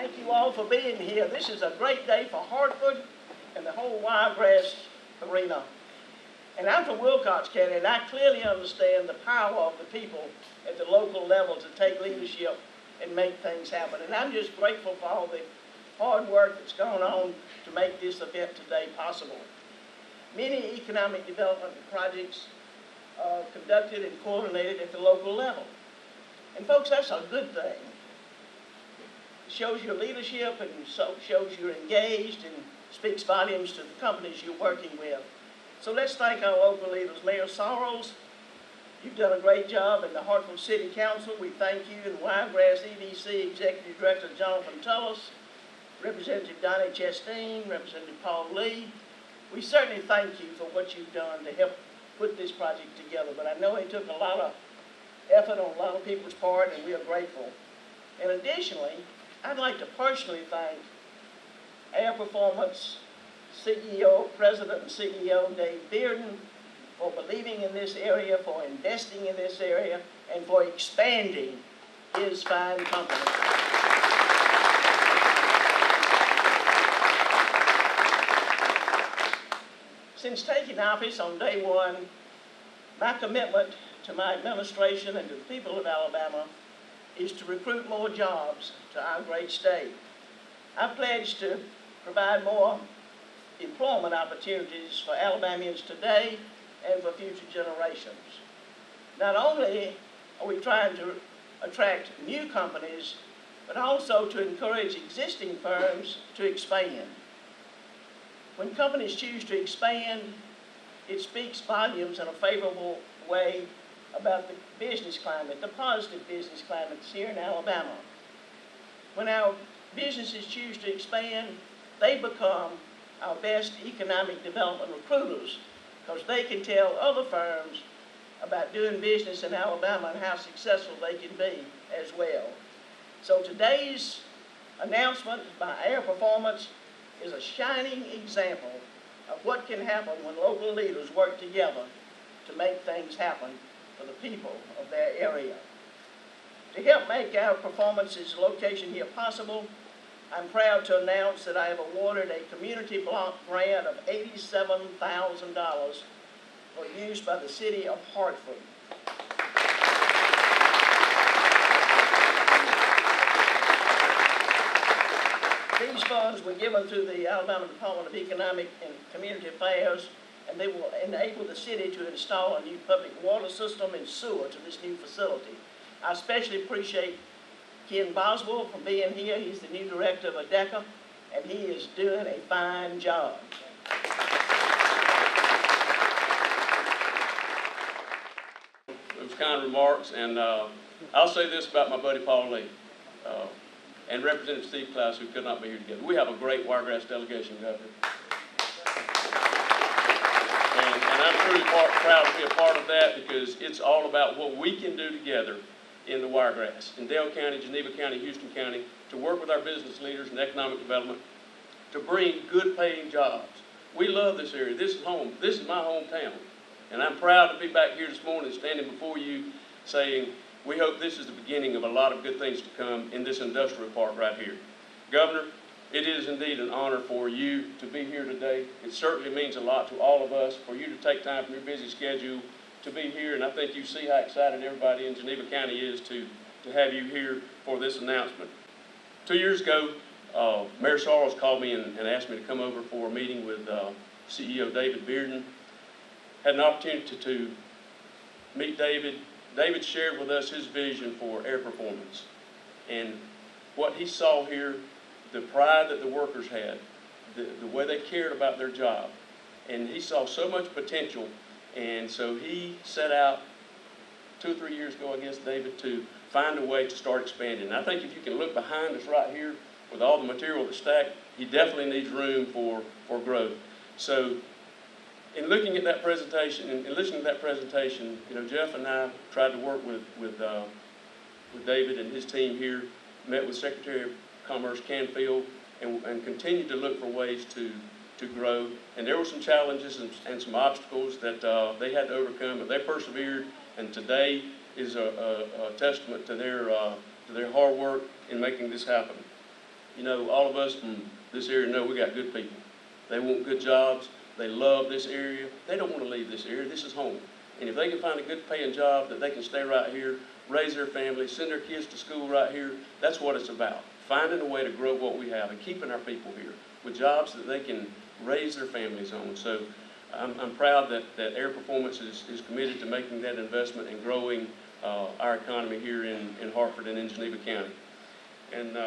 Thank you all for being here. This is a great day for Hartford and the whole Wiregrass arena. And I'm from Wilcox County, and I clearly understand the power of the people at the local level to take leadership and make things happen. And I'm just grateful for all the hard work that's gone on to make this event today possible. Many economic development projects are conducted and coordinated at the local level. And folks, that's a good thing. It shows your leadership and shows you're engaged and speaks volumes to the companies you're working with. So let's thank our local leaders. Mayor Sorrells, you've done a great job, and the Hartford City Council, we thank you, and Wiregrass EDC Executive Director Jonathan Tullis, Representative Donnie Chastain, Representative Paul Lee. We certainly thank you for what you've done to help put this project together, but I know it took a lot of effort on a lot of people's part, and we are grateful. And additionally, I'd like to personally thank Air Performance CEO, President and CEO Dave Bearden for believing in this area, for investing in this area, and for expanding his fine company. Since taking office on day one, my commitment to my administration and to the people of Alabama is to recruit more jobs to our great state. I pledge to provide more employment opportunities for Alabamians today and for future generations. Not only are we trying to attract new companies, but also to encourage existing firms to expand. When companies choose to expand, it speaks volumes in a favorable way about the business climate, the positive business climate here in Alabama. When our businesses choose to expand, they become our best economic development recruiters, because they can tell other firms about doing business in Alabama and how successful they can be as well. So today's announcement by Air Performance is a shining example of what can happen when local leaders work together to make things happen for the people of their area. To help make Air Performance's location here possible, I'm proud to announce that I have awarded a community block grant of $87,000 for use by the city of Hartford. These funds were given through the Alabama Department of Economic and Community Affairs, and they will enable the city to install a new public water system and sewer to this new facility. I especially appreciate Ken Boswell for being here. He's the new director of ADECA, and he is doing a fine job. Those kind remarks, and I'll say this about my buddy Paul Lee and Representative Steve Klaus, who could not be here together. We have a great Wiregrass delegation, Governor. And I'm truly proud to be a part of that, because it's all about what we can do together in the Wiregrass, in Dale County, Geneva County, Houston County, to work with our business leaders in economic development, to bring good paying jobs. We love this area. This is home. This is my hometown. And I'm proud to be back here this morning standing before you saying, we hope this is the beginning of a lot of good things to come in this industrial park right here. Governor, it is indeed an honor for you to be here today. It certainly means a lot to all of us for you to take time from your busy schedule to be here, and I think you see how excited everybody in Geneva County is to have you here for this announcement. 2 years ago, Mayor Sorrells called me and asked me to come over for a meeting with CEO David Bearden. Had an opportunity to meet David. David shared with us his vision for Air Performance and what he saw here, the pride that the workers had, the way they cared about their job. And he saw so much potential, and so he set out 2 or 3 years ago, I guess, David, to find a way to start expanding. And I think if you can look behind us right here with all the material that's stacked, he definitely needs room for growth. So in looking at that presentation and listening to that presentation, you know, Jeff and I tried to work with David and his team here, met with Secretary of Commerce Canfield, and continued to look for ways to grow. And there were some challenges and some obstacles that they had to overcome, but they persevered, and today is a testament to their hard work in making this happen. you know, all of us from this area know we got good people. They want good jobs. They love this area. They don't want to leave this area. This is home. And if they can find a good paying job that they can stay right here, raise their family, send their kids to school right here, that's what it's about. Finding a way to grow what we have and keeping our people here with jobs that they can raise their families on. So I'm proud that Air Performance is committed to making that investment and growing our economy here in Hartford and in Geneva County. And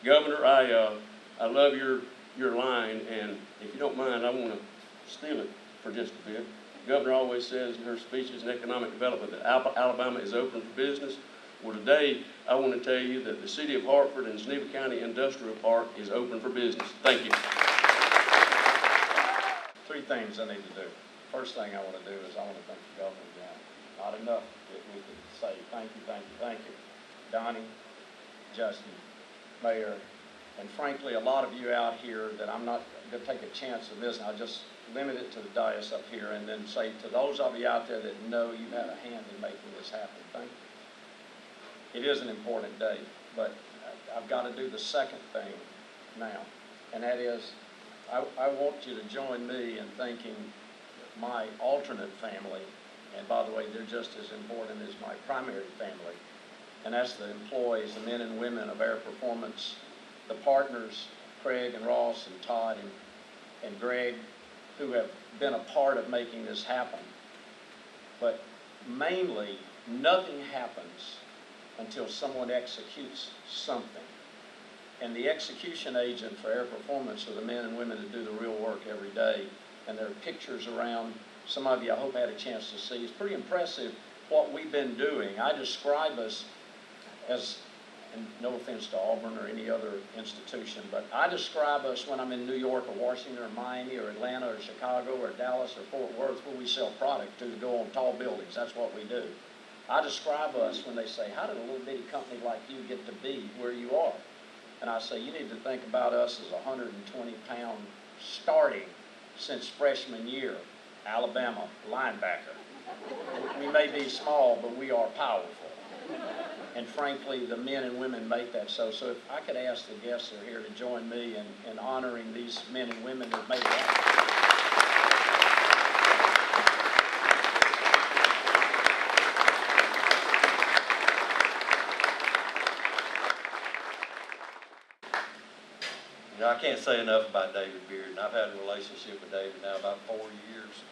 Governor, I love your line, and if you don't mind, I want to steal it for just a bit. Governor always says in her speeches in economic development that Alabama is open for business. Well, today, I want to tell you that the city of Hartford and Geneva County Industrial Park is open for business. Thank you. Three things I need to do. First thing I want to do is I want to thank the governor again. Not enough that we can say thank you, thank you, thank you. Donnie, Justin, Mayor, and frankly, a lot of you out here that I'm not going to take a chance of this, and I'll just limit it to the dais up here and then say to those of you out there that know you had a hand in making this happen, thank you. It is an important day, but I've got to do the second thing now, and that is I want you to join me in thanking my alternate family, and by the way, they're just as important as my primary family, and that's the employees, the men and women of Air Performance, the partners, Craig and Ross and Todd and Greg, who have been a part of making this happen. But mainly, nothing happens until someone executes something. And the execution agent for Air Performance are the men and women that do the real work every day. And there are pictures around. Some of you, I hope, had a chance to see. It's pretty impressive what we've been doing. I describe us as, and no offense to Auburn or any other institution, but I describe us when I'm in New York or Washington or Miami or Atlanta or Chicago or Dallas or Fort Worth, where we sell product to go on tall buildings. That's what we do. I describe us when they say, how did a little bitty company like you get to be where you are? And I say, you need to think about us as a 120-pound starting since freshman year, Alabama linebacker. We may be small, but we are powerful. And frankly, the men and women make that so. So if I could ask the guests that are here to join me in honoring these men and women that made it happen. You know, I can't say enough about David Beard, and I've had a relationship with David now about 4 years.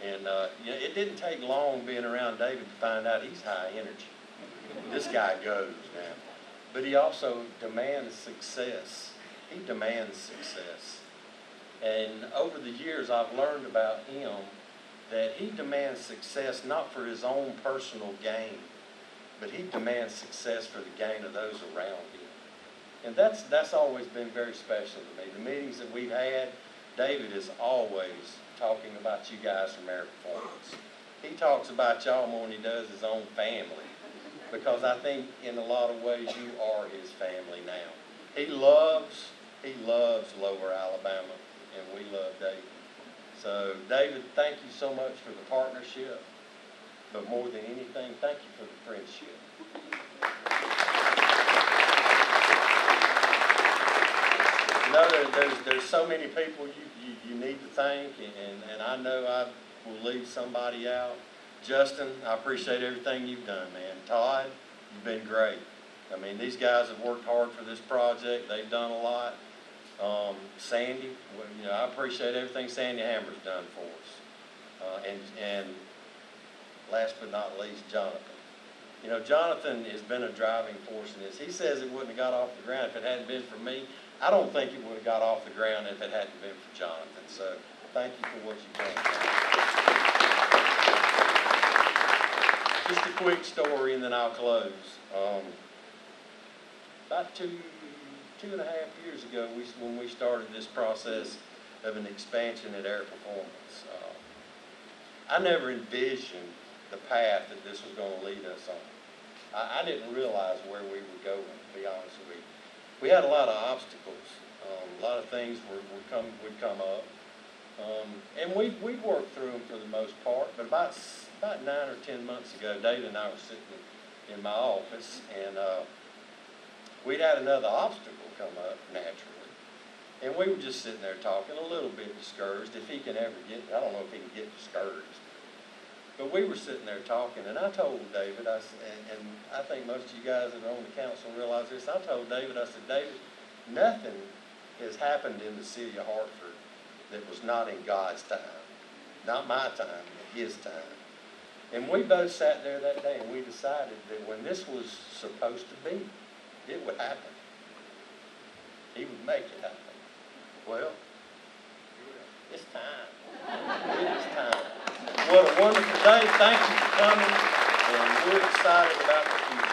And you know, it didn't take long being around David to find out he's high energy. This guy goes now. But he also demands success. He demands success. And over the years, I've learned about him that he demands success not for his own personal gain, but he demands success for the gain of those around him. And that's always been very special to me. The meetings that we've had, David is always talking about you guys from Air Performance. He talks about y'all more than he does his own family, because I think in a lot of ways you are his family now. He loves Lower Alabama, and we love David. So David, thank you so much for the partnership, but more than anything, thank you for the friendship. You know, there's so many people you need to thank, and I know I will leave somebody out. Justin, I appreciate everything you've done, man. Todd, you've been great. I mean, these guys have worked hard for this project. They've done a lot. Sandy, well, you know, I appreciate everything Sandy Hammer's done for us. And last but not least, Jonathan. You know, Jonathan has been a driving force in this. He says it wouldn't have got off the ground if it hadn't been for me. I don't think it would have got off the ground if it hadn't been for Jonathan. So thank you for what you've done, Jonathan. Just a quick story and then I'll close. About two and a half years ago, when we started this process of an expansion at Air Performance, I never envisioned the path that this was going to lead us on. I didn't realize where we were going, to be honest with you. We had a lot of obstacles. A lot of things would come up. And we'd worked through them for the most part, but about 9 or 10 months ago, David and I were sitting in my office, and we'd had another obstacle come up naturally. And we were just sitting there talking, a little bit discouraged, if he can ever get, I don't know if he can get discouraged. But we were sitting there talking, and I told David, and I think most of you guys that are on the council realize this, I told David, I said, David, nothing has happened in the city of Hartford that was not in God's time. Not my time, but his time. And we both sat there that day and we decided that when this was supposed to be, it would happen. He would make it happen. Well, it's time. It is time. What a wonderful day. Thank you for coming. And we're excited about the future.